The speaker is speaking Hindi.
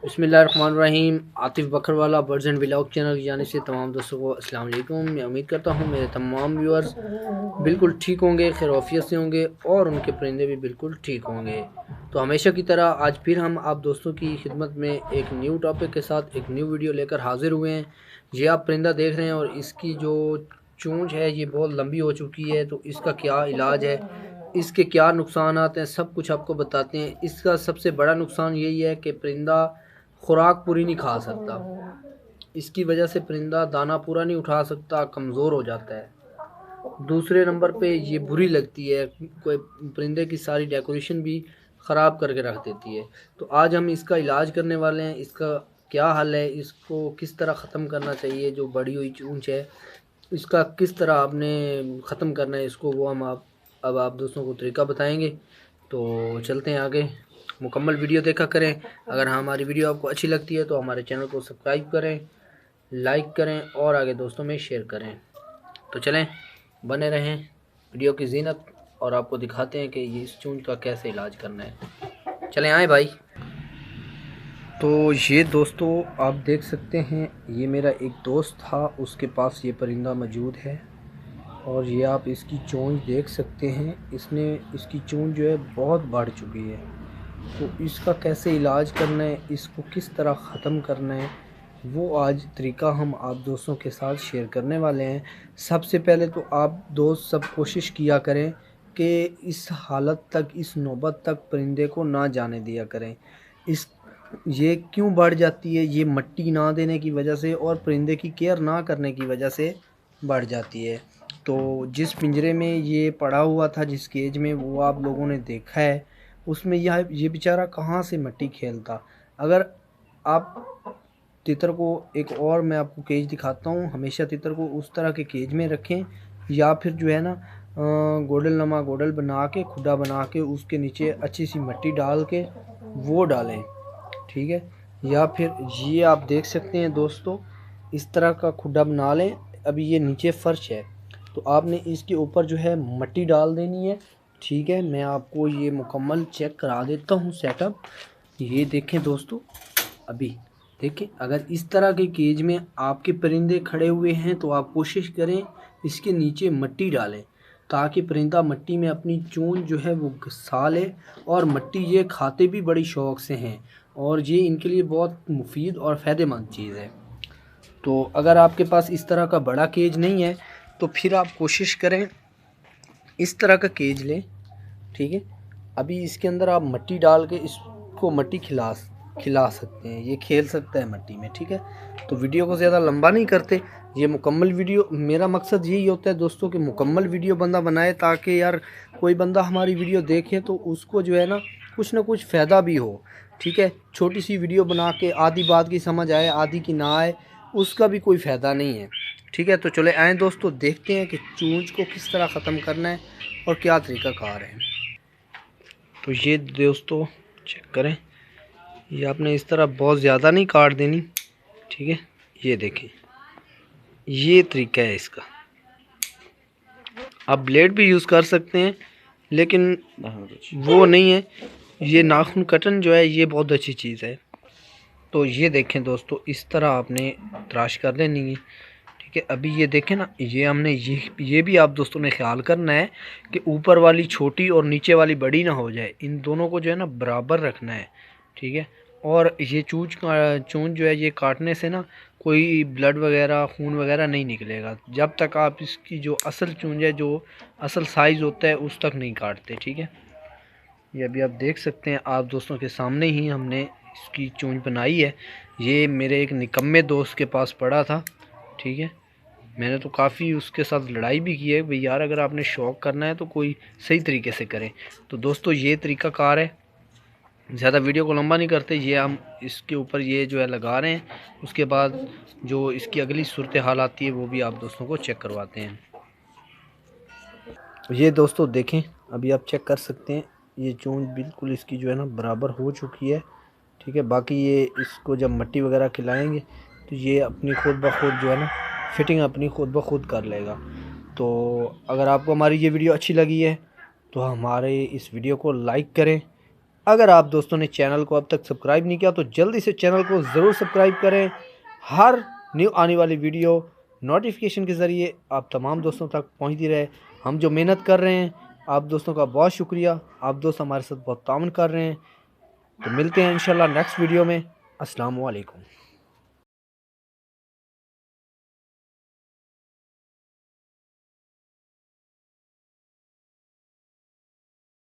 बिस्मिल्लाहिर्रहमानिर्रहीम। Atif Bakarwala birds and vlog channel की जानिब से तमाम दोस्तों को अस्सलाम वालेकुम। मैं उम्मीद करता हूँ मेरे तमाम व्यूअर्स बिल्कुल ठीक होंगे, खैरियत से होंगे और उनके परिंदे भी बिल्कुल ठीक होंगे। तो हमेशा की तरह आज फिर हम आप दोस्तों की खिदमत में एक न्यू टॉपिक के साथ एक न्यू वीडियो लेकर हाजिर हुए हैं। ये आप परिंदा देख रहे हैं और इसकी जो चोंच है ये बहुत लंबी हो चुकी है। तो इसका क्या इलाज है, इसके क्या नुकसान हैं, सब कुछ आपको बताते हैं। इसका सबसे बड़ा नुकसान यही है कि परिंदा खुराक पूरी नहीं खा सकता। इसकी वजह से परिंदा दाना पूरा नहीं उठा सकता, कमज़ोर हो जाता है। दूसरे नंबर पे ये बुरी लगती है, कोई परिंदे की सारी डेकोरेशन भी ख़राब करके रख देती है। तो आज हम इसका इलाज करने वाले हैं। इसका क्या हल है, इसको किस तरह ख़त्म करना चाहिए, जो बड़ी हुई चूंच है इसका किस तरह आपने ख़त्म करना है इसको, वो हम अब आप दोस्तों को तरीका बताएंगे। तो चलते हैं आगे, मुकम्मल वीडियो देखा करें। अगर हमारी वीडियो आपको अच्छी लगती है तो हमारे चैनल को सब्सक्राइब करें, लाइक करें और आगे दोस्तों में शेयर करें। तो चलें, बने रहें वीडियो की ज़ीनत और आपको दिखाते हैं कि ये इस चूंच का कैसे इलाज करना है। चलें आए भाई। तो ये दोस्तों आप देख सकते हैं, ये मेरा एक दोस्त था, उसके पास ये परिंदा मौजूद है और ये आप इसकी चोंच देख सकते हैं। इसकी चोंच जो है बहुत बढ़ चुकी है। तो इसका कैसे इलाज करना है, इसको किस तरह ख़त्म करना है, वो आज तरीका हम आप दोस्तों के साथ शेयर करने वाले हैं। सबसे पहले तो आप दोस्त सब कोशिश किया करें कि इस हालत तक, इस नौबत तक परिंदे को ना जाने दिया करें। इस ये क्यों बढ़ जाती है, ये मिट्टी ना देने की वजह से और परिंदे की केयर ना करने की वजह से बढ़ जाती है। तो जिस पिंजरे में ये पड़ा हुआ था, जिस केज में, वो आप लोगों ने देखा है, उसमें ये बेचारा कहाँ से मिट्टी खेलता। अगर आप तितर को, एक और मैं आपको केज दिखाता हूँ, हमेशा तितर को उस तरह के केज में रखें या फिर जो है ना गोडल बना के, खुदा बना के उसके नीचे अच्छी सी मिट्टी डाल के वो डालें, ठीक है। या फिर ये आप देख सकते हैं दोस्तों, इस तरह का खुदा बना लें। अभी ये नीचे फर्श है तो आपने इसके ऊपर जो है मिट्टी डाल देनी है, ठीक है। मैं आपको ये मुकम्मल चेक करा देता हूँ सेटअप। ये देखें दोस्तों, अभी देखें, अगर इस तरह के केज में आपके परिंदे खड़े हुए हैं तो आप कोशिश करें इसके नीचे मिट्टी डालें, ताकि परिंदा मिट्टी में अपनी चोंच जो है वो घसा ले। और मिट्टी ये खाते भी बड़ी शौक़ से हैं और ये इनके लिए बहुत मुफीद और फ़ायदेमंद चीज़ है। तो अगर आपके पास इस तरह का बड़ा केज नहीं है तो फिर आप कोशिश करें इस तरह का केज लें, ठीक है। अभी इसके अंदर आप मिट्टी डाल के इसको मिट्टी खिला सकते हैं, ये खेल सकता है मिट्टी में, ठीक है। तो वीडियो को ज़्यादा लंबा नहीं करते, ये मुकम्मल वीडियो, मेरा मकसद यही होता है दोस्तों कि मुकम्मल वीडियो बंदा बनाए, ताकि यार कोई बंदा हमारी वीडियो देखे तो उसको जो है ना कुछ फ़ायदा भी हो, ठीक है। छोटी सी वीडियो बना के आधी बात की समझ आए, आधी की ना आए, उसका भी कोई फ़ायदा नहीं है, ठीक है। तो चले आएँ दोस्तों, देखते हैं कि चूंच को किस तरह ख़त्म करना है और क्या तरीक़ाकार है। तो ये दोस्तों चेक करें, ये आपने इस तरह बहुत ज़्यादा नहीं काट देनी, ठीक है। ये देखें, ये तरीका है इसका। आप ब्लेड भी यूज़ कर सकते हैं लेकिन वो नहीं है, ये नाखून कटन जो है ये बहुत अच्छी चीज़ है। तो ये देखें दोस्तों, इस तरह आपने तराश कर लेनी है, ठीक है। अभी ये देखें ना, ये हमने ये भी आप दोस्तों ने ख्याल करना है कि ऊपर वाली छोटी और नीचे वाली बड़ी ना हो जाए, इन दोनों को जो है ना बराबर रखना है, ठीक है। और ये चूंच जो है ये काटने से ना कोई ब्लड वगैरह, खून वगैरह नहीं निकलेगा जब तक आप इसकी जो असल चूंच है, जो असल साइज़ होता है, उस तक नहीं काटते, ठीक है। ये अभी आप देख सकते हैं, आप दोस्तों के सामने ही हमने इसकी चूंच बनाई है। ये मेरे एक निकम्मे दोस्त के पास पड़ा था, ठीक है। मैंने तो काफ़ी उसके साथ लड़ाई भी की है, भाई यार अगर आपने शौक़ करना है तो कोई सही तरीके से करें। तो दोस्तों ये तरीक़ाकार है, ज़्यादा वीडियो को लंबा नहीं करते, ये हम इसके ऊपर ये जो है लगा रहे हैं, उसके बाद जो इसकी अगली सूरत हाल आती है वो भी आप दोस्तों को चेक करवाते हैं। ये दोस्तों देखें, अभी आप चेक कर सकते हैं, ये चोंच बिल्कुल इसकी जो है ना बराबर हो चुकी है, ठीक है। बाकी ये इसको जब मिट्टी वगैरह खिलाएंगे तो ये अपनी खुद ब खुद जो है ना फिटिंग अपनी खुद ब खुद कर लेगा। तो अगर आपको हमारी ये वीडियो अच्छी लगी है तो हमारे इस वीडियो को लाइक करें, अगर आप दोस्तों ने चैनल को अब तक सब्सक्राइब नहीं किया तो जल्दी से चैनल को ज़रूर सब्सक्राइब करें। हर न्यू आने वाली वीडियो नोटिफिकेशन के ज़रिए आप तमाम दोस्तों तक पहुंचती रहे। हम जो मेहनत कर रहे हैं, आप दोस्तों का बहुत शुक्रिया। आप दोस्त हमारे साथ बहुत ताउन कर रहे हैं। तो मिलते हैं इंशाल्लाह नेक्स्ट वीडियो में। अस्सलाम वालेकुम।